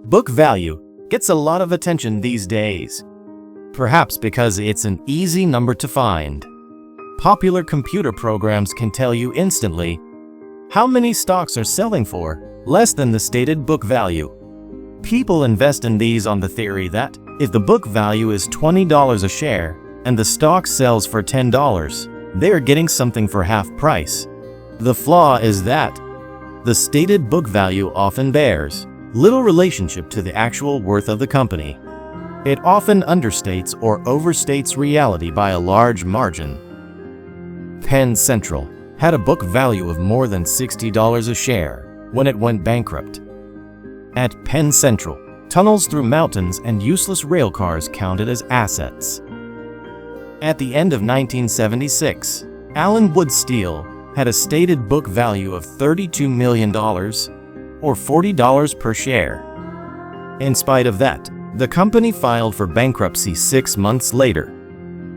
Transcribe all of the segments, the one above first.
Book value gets a lot of attention these days, perhaps because it's an easy number to find. Popular computer programs can tell you instantly how many stocks are selling for less than the stated book value. People invest in these on the theory that if the book value is $20 a share and the stock sells for $10, they are getting something for half price. The flaw is that the stated book value often bears little relationship to the actual worth of the company. It often understates or overstates reality by a large margin. Penn Central had a book value of more than $60 a share when it went bankrupt. At Penn Central, tunnels through mountains and useless railcars counted as assets. At the end of 1976, Allen Wood Steel had a stated book value of $32 million, or $40 per share. In spite of that, the company filed for bankruptcy 6 months later.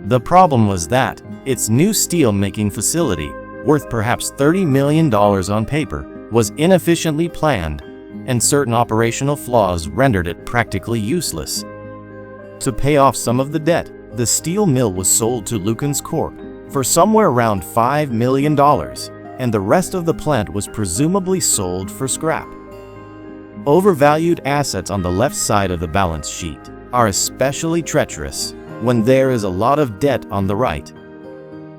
The problem was that its new steel-making facility, worth perhaps $30 million on paper, was inefficiently planned, and certain operational flaws rendered it practically useless. To pay off some of the debt, the steel mill was sold to Lukens Corp for somewhere around $5 million, and the rest of the plant was presumably sold for scrap. Overvalued assets on the left side of the balance sheet are especially treacherous when there is a lot of debt on the right.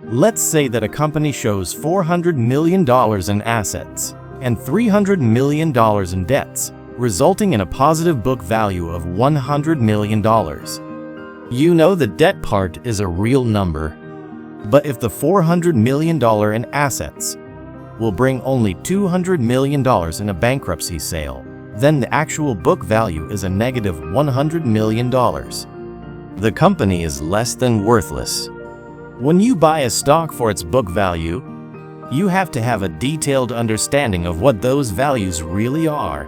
Let's say that a company shows $400 million in assets and $300 million in debts, resulting in a positive book value of $100 million. You know the debt part is a real number, but if the $400 million in assets will bring only $200 million in a bankruptcy sale, then the actual book value is a negative $100 million. The company is less than worthless. When you buy a stock for its book value, you have to have a detailed understanding of what those values really are.